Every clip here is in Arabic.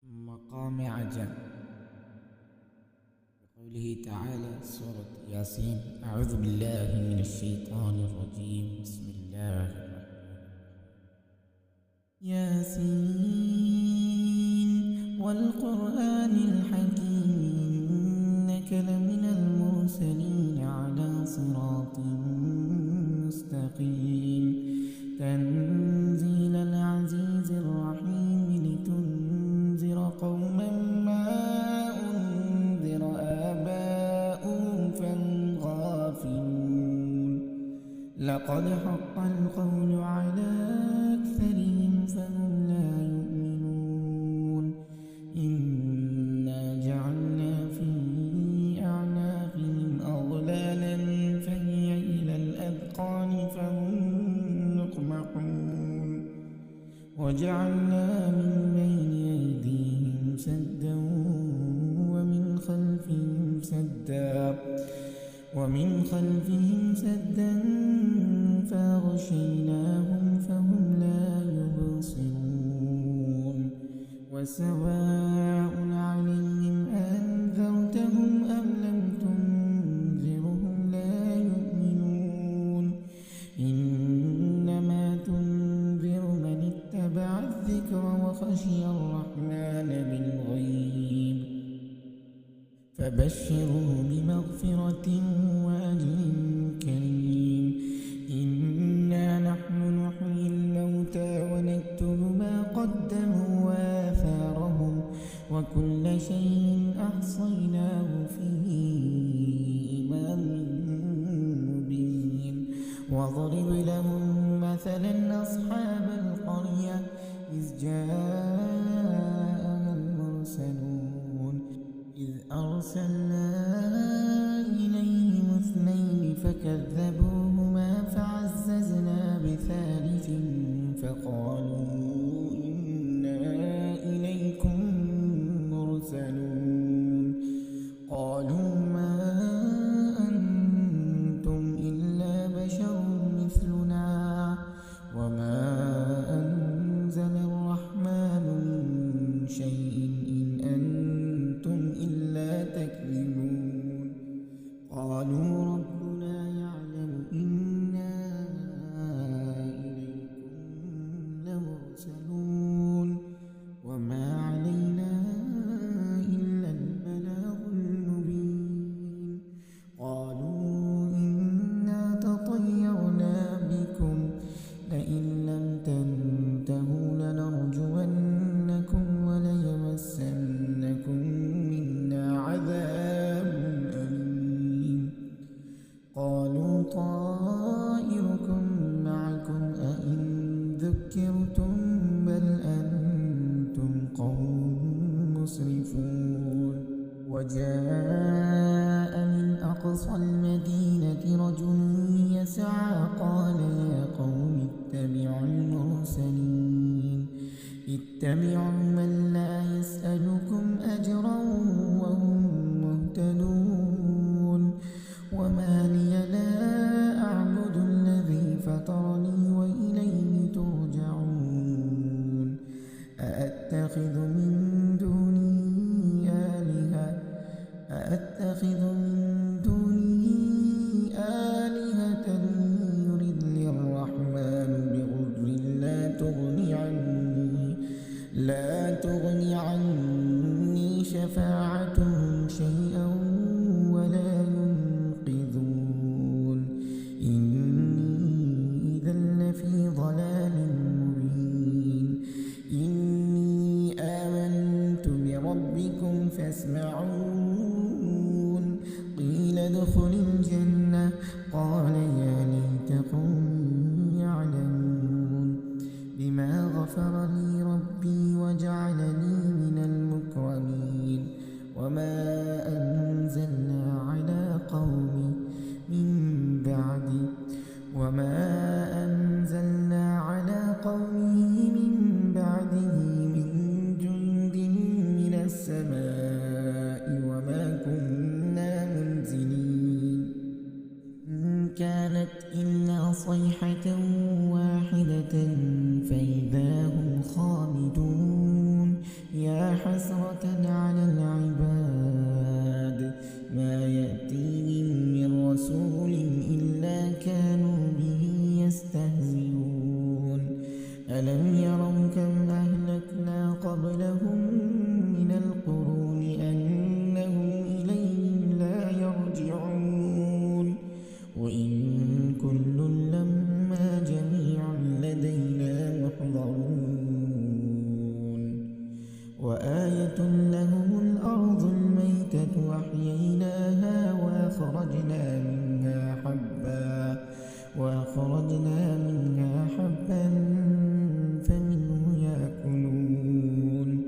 مقام عجم. بقوله تعالى سورة ياسين: أعوذ بالله من الشيطان الرجيم. بسم الله الرحمن الرحيم. ياسين والقرآن الحكيم إنك لمن المرسلين على صراط مستقيم تنزيل العزيز الرحيم لتنذر قوما ما أنذر آباؤهم فهم غافلون. لقد حق القول على أكثرهم فهم لا يؤمنون. إنا جعلنا في أعناقهم أغلالا فهي إلى الأذقان فهم مقمحون. وجعلنا من بين أيديهم سدا ومن خلفهم سدا فأغشيناهم فهم لا يبصرون. وسواء عليهم أنذرتهم أم لم تنذرهم لا يؤمنون. إنما تنذر من اتبع الذكر وخشي الرحمن بالغيب فبشره بمغفرة وأجر كريم. إنا نحن نحيي الموتى ونكتب ما قدموا وآثارهم وكل شيء أحصيناه في إمام مبين. واضرب لهم مثلا أصحاب القرية إذ جاءها المرسلون إذ أرسلنا إليهم اثنين فكذبوهما فعززنا بثالث فقالوا إنا إليكم مرسلون. قالوا ما أنتم إلا بشر مثلنا وما أنزل الرحمن من شيء إن أنتم إلا تكذبون. قالوا ربنا يعلم إنا إليكم لمرسلون وما علينا إلا البلاغ المبين. قالوا إنا تطيرنا بكم لئن لم تنتهوا لنرجمنكم وليمسنكم منا عذاب أليم. قالوا طائركم معكم أئن ذكرتم بل أنتم قوم مسرفون. وجاء من أقصى المدينة رجل يسعى قال يا قوم اتبعوا المرسلين اتبعوا من لا يسألكم أجرا وهم مهتدون. وما لي لا أعبد الذي فطرني وإليه ترجعون. أأتخذ من دونه آلهة يردني الرحمن بضر لا تغني عني شفاعتهم شيئا ولا ينقذون. إني إذا لفي ضلال مبين. إني آمنت بربكم فاسمعون. قيل ادخل الجنة قال يا ليت قومي يعلمون بما غفر لي ربي وجعلني من المكرمين. وما أنزلنا على قومه من بعده من جند من السماء وما كنا منزلين. إن كانت إلا صيحة واحدة فإذا هم خامدون. يا حسرة على العباد ما يأتيهم من رسول إلا كانوا به يستهزئون ألم يروا كم أهلكنا قبلهم من القرون أنهم إليهم لا يرجعون وإن كل لما جميع لدينا محضرون وآية لهم الأرض الميتة أحييناها وأخرجنا منها حبا فمنه يأكلون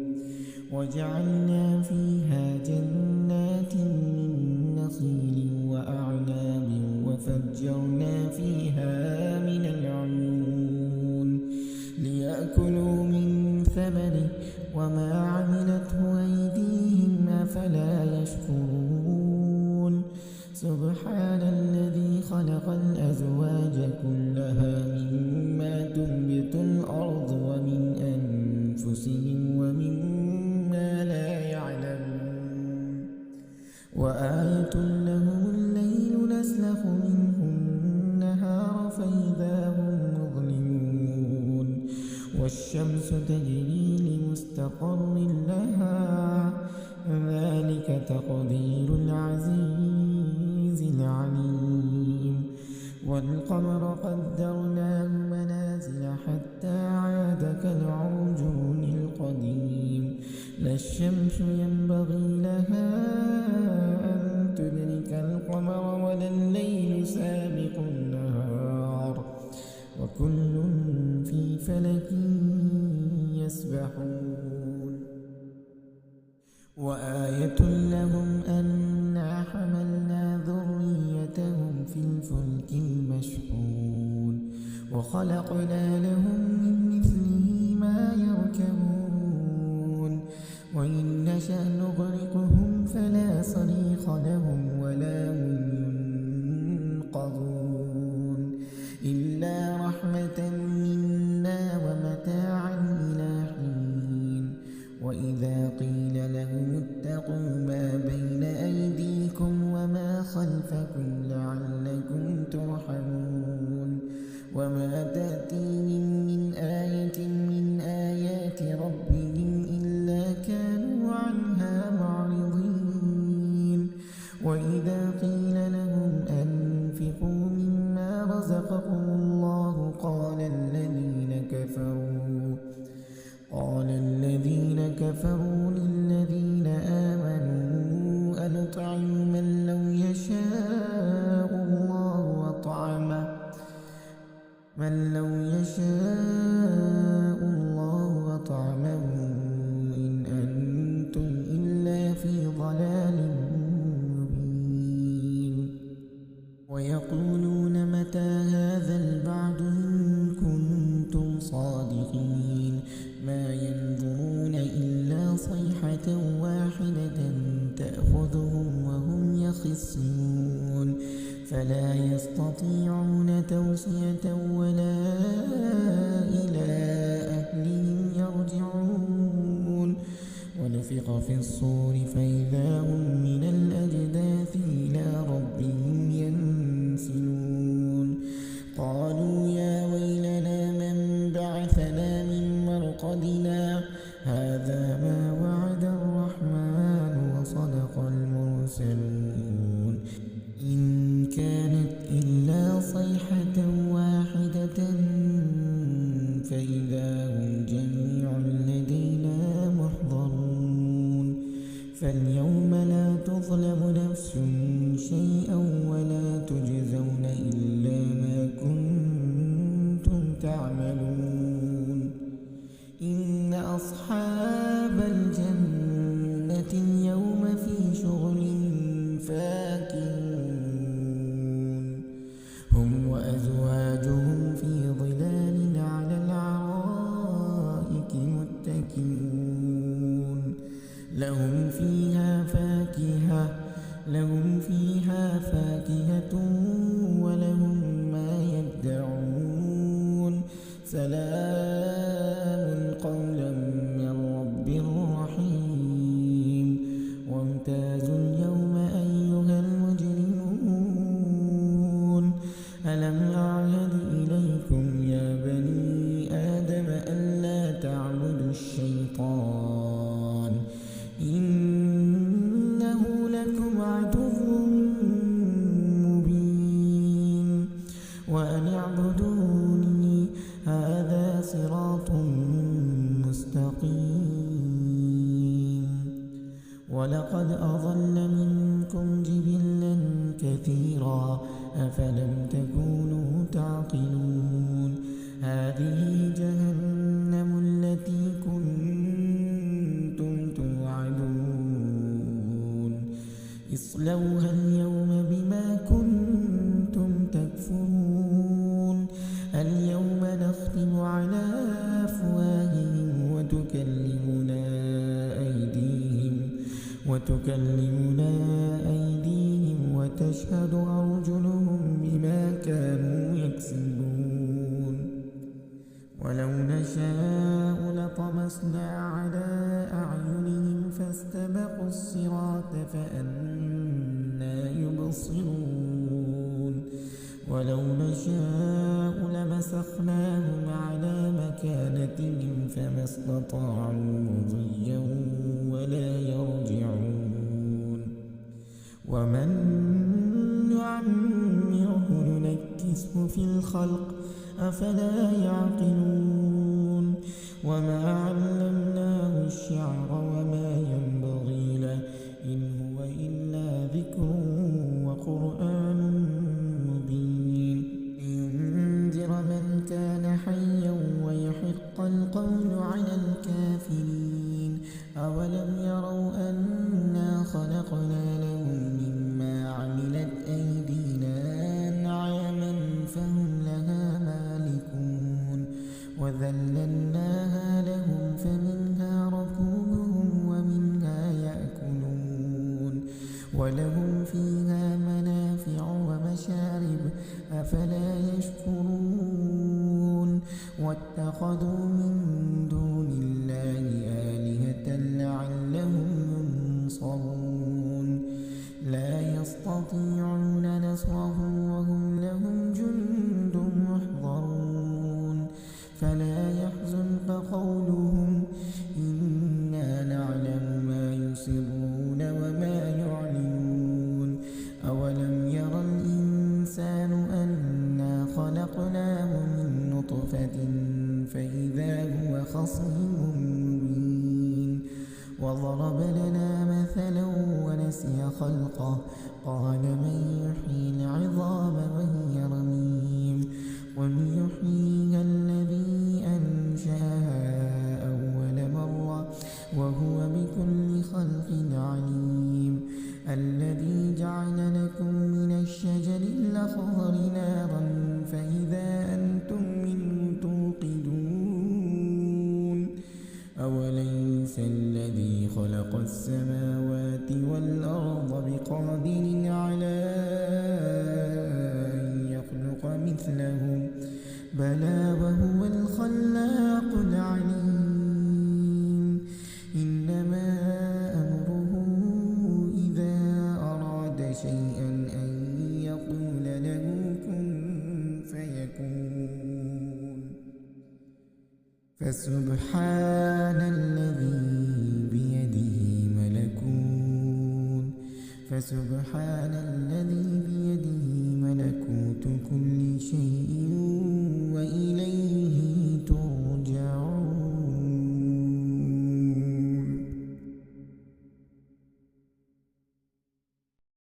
وجعلنا فيها جنات من نخيل وأعناب وفجرنا فيها من العيون ليأكلوا من ثمره وما عملته أيديهم أفلا يشكرون سبحان الذي خلق الأزواج كلها مما تنبت الأرض ومن أنفسهم ومما لا يعلمون وآية لهم الليل نسلخ منه النهار فإذا هم مظلمون والشمس تجري لمستقر لها ذلك تقدير العزيز العليم والقمر قدرناه منازل حتى عاد كالعرجون القديم لا الشمس ينبغي لها أن تدرك القمر ولا الليل سابق النهار وكل في فلك يسبحون وآية لهم أنا حملنا ذريتهم في الفلك المشحون وخلقنا لهم من مثله ما يركبون وإن نشأ نغرقهم فلا صريخ لهم ولا هم ينقذون إلا رحمة منا ومتاعا إلى حين وإذا قيل لهم اتقوا ما بين أيديكم وما خلفكم لعلكم ترحمون وما تأتيهم من آية من آيات ربهم إلا كانوا عنها معرضين وإذا قيل لهم أنفقوا مما رزقكم الله قال الذين كفروا للذين آمنوا أنطعم من لو يشاء الله أطعمه إن أنتم إلا في ضلال مبين ويقولون متى هذا البعد إن كنتم صادقين ما ينظرون إلا صيحة واحدة تأخذهم وهم يخصمون فلا يستطيعون توصية ولا إلى أهلهم يرجعون ونفخ في الصور فإذا هم من الأجداث إلى ربهم ينسلون قالوا يا ويلنا من بعثنا من مرقدنا هذا ما وعد الرحمن وصدق المرسلون إن كانت إلا صيحة واحدة فإذا هم جميع لدينا محضرون فاليوم لا تظلم نفس شيئا ولا تجزون إلا ما كنتم تعملون إن أصحاب الجنة اليوم في شغل فاكهون هم وأزواجهم في ظلال على الأرائك متكئون لهم فيها فاكهة ولهم ما يدعون سلام قولا من رب رحيم ولقد أضل منكم جبلا كثيرا أفلم تكونوا تعقلون هذه جهنم التي كنتم توعدون اصلوها اليوم بما كنتم تكفرون اليوم نختم على أفواههم وتكلمنا أيديهم وتشهد أرجلهم بما كانوا يكسبون ولو نشاء لطمسنا على أعينهم فاستبقوا الصراط فأنى يبصرون ولو نشاء لمسخناهم على مكانتهم فما استطاعوا مضيا ولا يرجعون ومن نعمره ننكسه في الخلق أفلا يعقلون وما علمناه الشعر وما ينبغي له إن هو إلا ذكر وقرآن مبين لينذر من كان حيا ويحق القول على الكافرين أولم يروا أنا خلقنا لهم مما عملت أيدينا أنعاما فهم لها مالكون وذللناها لهم فمنها ركوبهم ومنها يأكلون ولهم فيها منافع ومشارب أفلا يشكرون واتخذوا من دون الله آلهة لعلهم ينصرون لا يستطيعون نصرهم وهم لهم جند محضرون فلا يحزنك قولهم إنا نعلم ما يسرون وما يعلنون أولم ير الإنسان أنا خلقناه من نطفة فإذا هو خصيم مبين وضرب لنا مثلا ونسي خلقه قال من يحيي العظام وهي رميم قل يحييها الذي أنشأها أول مرة وهو بكل خلق عليم الذي جعل لكم من الشجر الأخضر نارا فإذا أنتم منه توقدون أوليس الذي خلق السماوات والأرض بقادر على أن يخلق مثلهم بلى وهو الخلاق العليم إنما أمره إذا أراد شيئا أن يقول له كن فيكون فسبحان الذي بيده ملكوت كل شيء